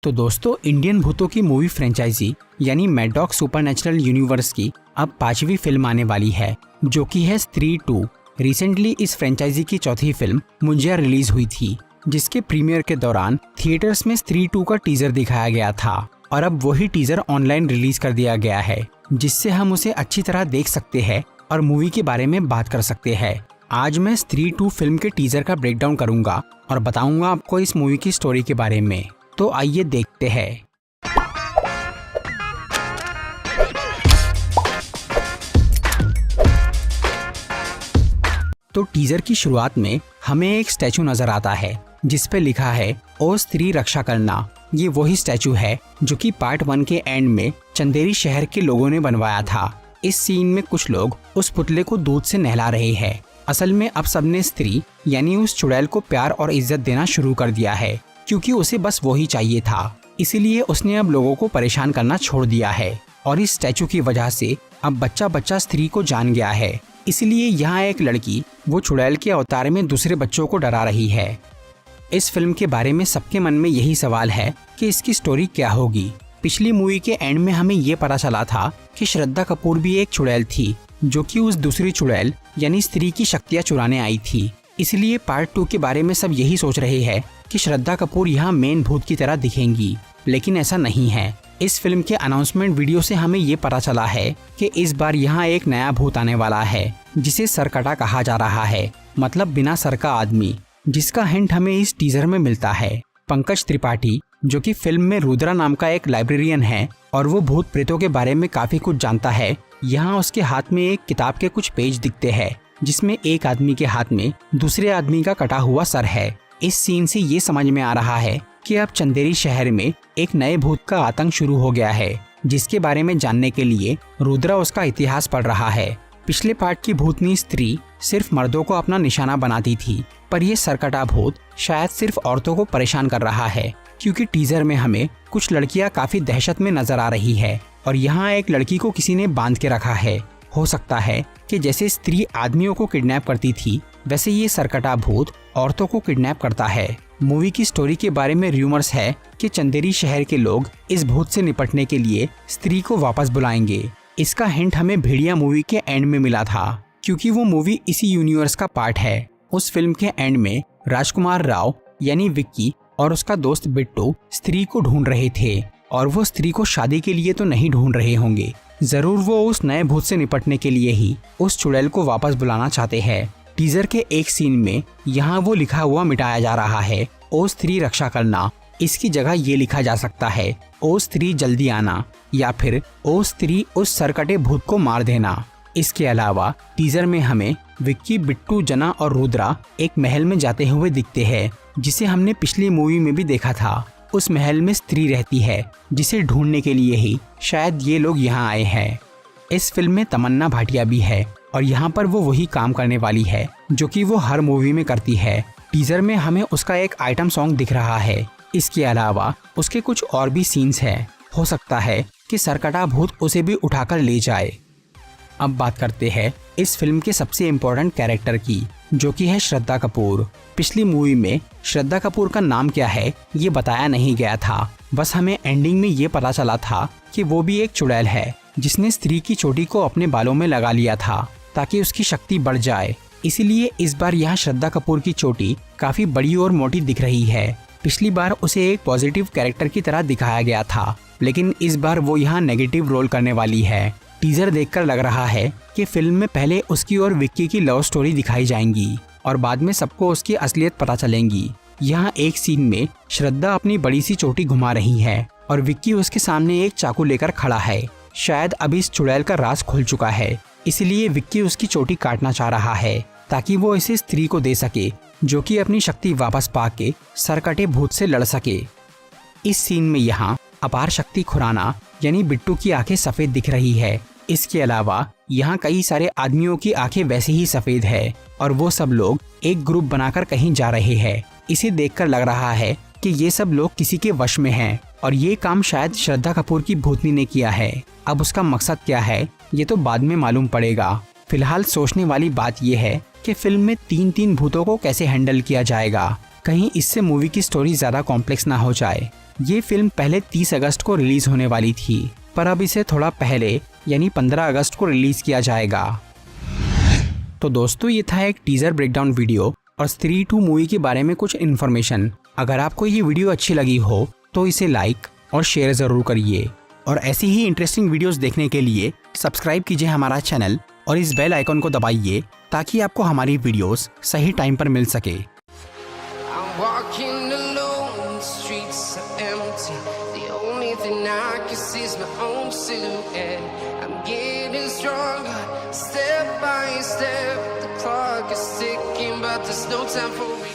तो दोस्तों, इंडियन भूतों की मूवी फ्रेंचाइजी यानी मैडॉक सुपरनैचुरल यूनिवर्स की अब 5वीं फिल्म आने वाली है, जो कि है स्त्री 2। रिसेंटली इस फ्रेंचाइजी की चौथी फिल्म मुंजिया रिलीज हुई थी, जिसके प्रीमियर के दौरान थिएटर्स में स्त्री 2 का टीजर दिखाया गया था और अब वही टीजर ऑनलाइन रिलीज कर दिया गया है, जिससे हम उसे अच्छी तरह देख सकते हैं और मूवी के बारे में बात कर सकते हैं। आज मैं स्त्री 2 फिल्म के टीजर का ब्रेकडाउन करूंगा और बताऊंगा आपको इस मूवी की स्टोरी के बारे में। तो आइए देखते हैं। तो टीजर की शुरुआत में हमें एक स्टैचू नजर आता है जिस पे लिखा है ओ स्त्री रक्षा करना। ये वही स्टैचू है जो कि पार्ट 1 के एंड में चंदेरी शहर के लोगों ने बनवाया था। इस सीन में कुछ लोग उस पुतले को दूध से नहला रहे हैं। असल में अब सबने स्त्री यानी उस चुड़ैल को प्यार और इज्जत देना शुरू कर दिया है, क्योंकि उसे बस वही चाहिए था। इसीलिए उसने अब लोगों को परेशान करना छोड़ दिया है और इस स्टैचू की वजह से अब बच्चा बच्चा स्त्री को जान गया है। इसलिए यहाँ एक लड़की वो चुड़ैल के अवतार में दूसरे बच्चों को डरा रही है। इस फिल्म के बारे में सबके मन में यही सवाल है कि इसकी स्टोरी क्या होगी। पिछली मूवी के एंड में हमें ये पता चला था कि श्रद्धा कपूर भी एक चुड़ैल थी, जो कि उस दूसरी चुड़ैल यानी स्त्री की शक्तियाँ चुराने आई थी। इसलिए पार्ट 2 के बारे में सब यही सोच रहे हैं कि श्रद्धा कपूर यहाँ मेन भूत की तरह दिखेंगी, लेकिन ऐसा नहीं है। इस फिल्म के अनाउंसमेंट वीडियो से हमें ये पता चला है कि इस बार यहाँ एक नया भूत आने वाला है, जिसे सरकटा कहा जा रहा है, मतलब बिना सर का आदमी, जिसका हिंट हमें इस टीजर में मिलता है। पंकज त्रिपाठी, जो कि फिल्म में रुद्रा नाम का एक लाइब्रेरियन है और वो भूत प्रेतों के बारे में काफी कुछ जानता है, यहाँ उसके हाथ में एक किताब के कुछ पेज दिखते हैं, जिसमें एक आदमी के हाथ में दूसरे आदमी का कटा हुआ सर है। इस सीन से ये समझ में आ रहा है कि अब चंदेरी शहर में एक नए भूत का आतंक शुरू हो गया है, जिसके बारे में जानने के लिए रुद्रा उसका इतिहास पढ़ रहा है। पिछले पार्ट की भूतनी स्त्री सिर्फ मर्दों को अपना निशाना बनाती थी, पर ये सरकटा भूत शायद सिर्फ औरतों को परेशान कर रहा है, क्योंकि टीजर में हमें कुछ लड़कियां काफी दहशत में नजर आ रही है और यहाँ एक लड़की को किसी ने बांध के रखा है। हो सकता है कि जैसे स्त्री आदमियों को किडनैप करती थी, वैसे ये सरकटा भूत औरतों को किडनैप करता है। मूवी की स्टोरी के बारे में रूमर्स है कि चंदेरी शहर के लोग इस भूत से निपटने के लिए स्त्री को वापस बुलाएंगे। इसका हिंट हमें भेड़िया मूवी के एंड में मिला था, क्योंकि वो मूवी इसी यूनिवर्स का पार्ट है। उस फिल्म के एंड में राजकुमार राव यानी विक्की और उसका दोस्त बिट्टू स्त्री को ढूंढ रहे थे, और वो स्त्री को शादी के लिए तो नहीं ढूंढ रहे होंगे, जरूर वो उस नए भूत से निपटने के लिए ही उस चुड़ैल को वापस बुलाना चाहते हैं। टीजर के एक सीन में यहाँ वो लिखा हुआ मिटाया जा रहा है, ओ स्त्री रक्षा करना। इसकी जगह ये लिखा जा सकता है, ओ स्त्री जल्दी आना, या फिर ओ स्त्री उस सरकटे भूत को मार देना। इसके अलावा टीजर में हमें विक्की, बिट्टू, जना और रुद्रा एक महल में जाते हुए दिखते हैं, जिसे हमने पिछली मूवी में भी देखा था। उस महल में स्त्री रहती है, जिसे ढूंढने के लिए ही शायद ये लोग यहाँ आए हैं। इस फिल्म में तमन्ना भाटिया भी है और यहाँ पर वो वही काम करने वाली है जो कि वो हर मूवी में करती है। टीजर में हमें उसका एक आइटम सॉन्ग दिख रहा है। इसके अलावा उसके कुछ और भी सीन्स हैं। हो सकता है कि सरकटा भूत उसे भी उठाकर ले जाए। अब बात करते हैं इस फिल्म के सबसे इम्पोर्टेंट कैरेक्टर की, जो कि है श्रद्धा कपूर। पिछली मूवी में श्रद्धा कपूर का नाम क्या है ये बताया नहीं गया था, बस हमें एंडिंग में ये पता चला था कि वो भी एक चुड़ैल है, जिसने स्त्री की चोटी को अपने बालों में लगा लिया था ताकि उसकी शक्ति बढ़ जाए। इसीलिए इस बार यहाँ श्रद्धा कपूर की चोटी काफी बड़ी और मोटी दिख रही है। पिछली बार उसे एक पॉजिटिव कैरेक्टर की तरह दिखाया गया था, लेकिन इस बार वो यहाँ नेगेटिव रोल करने वाली है। टीजर देखकर लग रहा है कि फिल्म में पहले उसकी और विक्की की लव स्टोरी दिखाई जाएंगी और बाद में सबको उसकी असलियत पता चलेंगी। यहाँ एक सीन में श्रद्धा अपनी बड़ी सी चोटी घुमा रही है और विक्की उसके सामने एक चाकू लेकर खड़ा है। शायद अभी इस चुड़ैल का राज खुल चुका है, इसलिए विक्की उसकी चोटी काटना चाह रहा है ताकि वो इसे स्त्री को दे सके, जो कि अपनी शक्ति वापस पाके सरकटे भूत से लड़ सके। इस सीन में यहाँ अपार शक्ति खुराना यानी बिट्टू की आंखें सफेद दिख रही है। इसके अलावा यहाँ कई सारे आदमियों की आंखें वैसे ही सफेद है और वो सब लोग एक ग्रुप बनाकर कहीं जा रहे हैं। इसे देखकर लग रहा है कि ये सब लोग किसी के वश में हैं और ये काम शायद श्रद्धा कपूर की भूतनी ने किया है। अब उसका मकसद क्या है ये तो बाद में मालूम पड़ेगा। फिलहाल सोचने वाली बात ये है कि फिल्म में 3 भूतों को कैसे हैंडल किया जाएगा, कहीं इससे मूवी की स्टोरी ज्यादा कॉम्प्लेक्स ना हो जाए। ये फिल्म पहले 30 अगस्त को रिलीज होने वाली थी, पर अब इसे थोड़ा पहले यानी 15 अगस्त को रिलीज किया जाएगा। तो दोस्तों, ये था एक टीजर ब्रेकडाउन वीडियो और स्त्री 2 मूवी के बारे में कुछ इन्फॉर्मेशन। अगर आपको ये वीडियो अच्छी लगी हो तो इसे लाइक और शेयर ज़रूर करिए, और ऐसी ही इंटरेस्टिंग वीडियोस देखने के लिए सब्सक्राइब कीजिए हमारा चैनल और इस बेल आइकन को दबाइए ताकि आपको हमारी वीडियोस सही टाइम पर मिल सके। Walking alone, the streets are empty. The only thing I can see is my own silhouette. I'm getting stronger, step by step. The clock is ticking, but there's no time for me.